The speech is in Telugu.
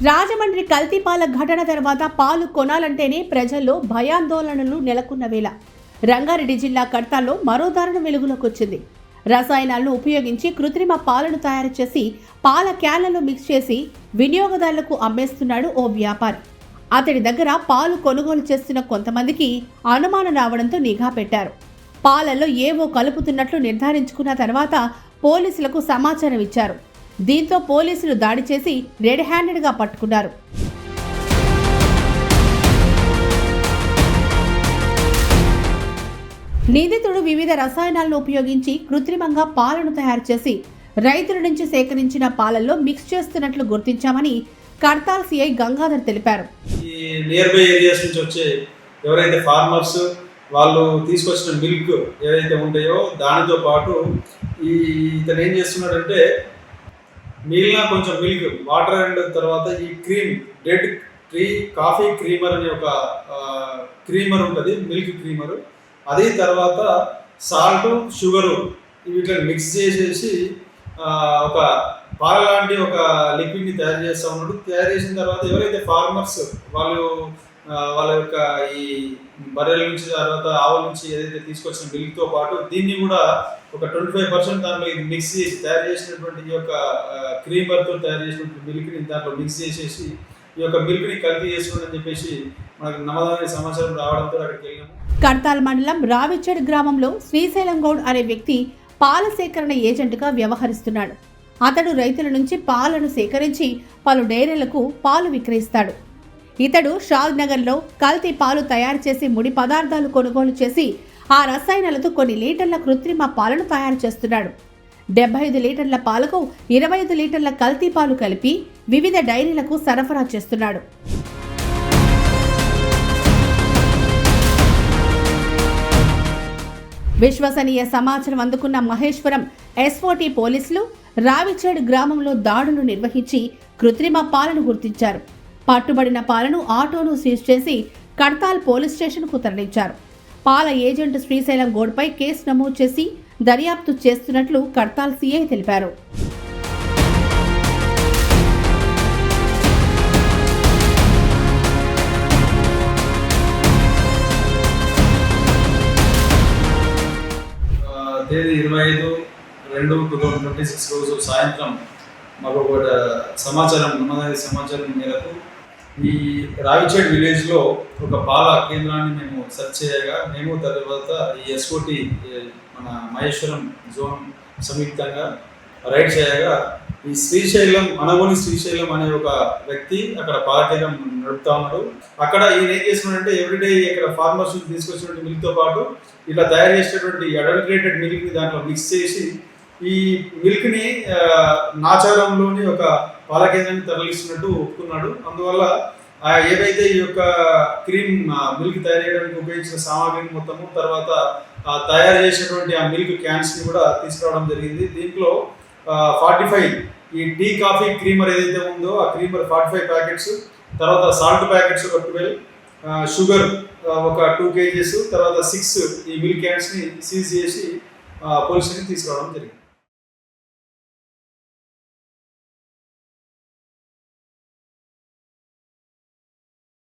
రాజమండ్రి కల్తీపాల ఘటన తర్వాత పాలు కొనాలంటేనే ప్రజల్లో భయాందోళనలు నెలకొన్న వేళ రంగారెడ్డి జిల్లా కడతాల్లో మరో దారుణం వెలుగులోకి వచ్చింది. రసాయనాలను ఉపయోగించి కృత్రిమ పాలను తయారు చేసి పాల క్యాన్లలో మిక్స్ చేసి వినియోగదారులకు అమ్మేస్తున్నాడు ఓ వ్యాపారి. అతడి దగ్గర పాలు కొనుగోలు చేస్తున్న కొంతమందికి అనుమానం రావడంతో నిఘా పెట్టారు. పాలల్లో ఏవో కలుపుతున్నట్లు నిర్ధారించుకున్న తర్వాత పోలీసులకు సమాచారం ఇచ్చారు. దీంతో పోలీసులు దాడి చేసి రెడ్ హ్యాండెడ్గా పట్టుకున్నారు. నిందితుడు వివిధ రసాయనాలను ఉపయోగించి కృత్రిమంగా పాలను తయారు చేసి రైతుల నుంచి సేకరించిన పాలల్లో మిక్స్ చేస్తున్నట్లు గుర్తించామని కడతాల్ సిఐ గంగాధర్ తెలిపారు. ఈ నియర్ బై ఏరియాస్ నుంచి వచ్చే ఎవరైతే ఫార్మర్స్ వాళ్ళు తీసుకొచ్చిన మిల్క్ ఏదైతే ఉంటాయో దానితో పాటు ఇతను ఏం చేస్తున్నాడంటే మిగిలిన కొంచెం మిల్క్ వాటర్ అండ్ తర్వాత ఈ క్రీమ్ డెడ్ కాఫీ క్రీమర్ అనే ఒక క్రీమర్ ఉంటుంది, మిల్క్ క్రీమర్. అది తర్వాత సాల్ట్ షుగరు వీటిని మిక్స్ చేసేసి ఒక పాల లాంటి ఒక లిక్విడ్ని తయారు చేస్తూ ఉన్నాడు. తయారు చేసిన తర్వాత ఎవరైతే ఫార్మర్స్ వాళ్ళ యొక్క ఈ బర్రెల నుంచి తర్వాత ఆవుల నుంచి ఏదైతే తీసుకొచ్చిన మిల్క్తో పాటు దీన్ని కూడా ఒక 25% దాంట్లో ఇది మిక్స్ చేసి తయారు చేసినటువంటి ఈ యొక్క క్రీమర్తో తయారు చేసినటువంటి మిల్క్ని దాంట్లో మిక్స్ చేసేసి ఈ యొక్క మిల్క్ని కల్తీ చేసుకోండి అని చెప్పేసి మనకు నమ్మదమైన సమాచారం రావడంతో అక్కడికి వెళ్ళాము. కడతాల్ మండలం రావిచెడ్ గ్రామంలో శ్రీశైలం గౌడ్ అనే వ్యక్తి పాల సేకరణ ఏజెంట్గా వ్యవహరిస్తున్నాడు. అతడు రైతుల నుంచి పాలను సేకరించి పలు డైరీలకు పాలు విక్రయిస్తాడు. ఇతడు షాద్ నగర్లో కల్తీ పాలు తయారు చేసి ముడి పదార్థాలు కొనుగోలు చేసి ఆ రసాయనాలతో కొన్ని లీటర్ల కృత్రిమ పాలను తయారు చేస్తున్నాడు. 75 లీటర్ల పాలకు 25 లీటర్ల కల్తీ పాలు కలిపి వివిధ డైరీలకు సరఫరా చేస్తున్నాడు. విశ్వసనీయ సమాచారం అందుకున్న మహేశ్వరం ఎస్ఓటీ పోలీసులు రావిచెడ్ గ్రామంలో దాడులు నిర్వహించి కృత్రిమ పాలను గుర్తించారు. పట్టుబడిన పాలను ఆటోను సీజ్ చేసి కడతాల్ పోలీస్ స్టేషన్కు తరలించారు. పాల ఏజెంట్ శ్రీశైలం గౌడ్పై కేసు నమోదు చేసి దర్యాప్తు చేస్తున్నట్లు కడతాల్ సిఐ తెలిపారు. తేదీ 25/2/2026 రోజు సాయంత్రం మాకు ఒక నమ్మదగిన సమాచారం మేరకు ఈ రావిచెడ్ విలేజ్లో ఒక పాల కేంద్రాన్ని మేము సెర్చ్ చేయగా మేము తర్వాత ఈ ఎస్ఓటి మన మహేశ్వరం జోన్ సంయుక్తంగా రైడ్ చేయగా ఈ అనగోని శ్రీశైలం అనే ఒక వ్యక్తి అక్కడ పాల కేంద్రం నడుపుతా ఉన్నాడు. అక్కడ ఈయన ఏం చేస్తున్నాడంటే ఎవ్రీడే ఇక్కడ ఫార్మర్స్ తీసుకొచ్చినటువంటి మిల్క్తో పాటు ఇలా తయారు చేసినటువంటి అడల్టరేటెడ్ మిల్క్ని దాంట్లో మిక్స్ చేసి ఈ మిల్క్ని నాచారంలోని ఒక పాల కేంద్రాన్ని తరలిస్తున్నట్టు ఒప్పుకున్నాడు. అందువల్ల ఏదైతే ఈ యొక్క క్రీమ్ మిల్క్ తయారు చేయడానికి ఉపయోగించిన సామాగ్రిని మొత్తము తర్వాత తయారు చేసినటువంటి ఆ మిల్క్ క్యాన్స్ని కూడా తీసుకురావడం జరిగింది. దీంట్లో 45 ఈ టీ కాఫీ క్రీమర్ ఏదైతే ఉందో ఆ క్రీమర్ 45 ప్యాకెట్స్, తర్వాత సాల్ట్ ప్యాకెట్స్ ఒక 12, షుగర్ ఒక 2 kgs, తర్వాత 6 ఈ మిల్క్ క్యాన్స్ని సీజ్ చేసి పోలీసులకి తీసుకురావడం జరిగింది.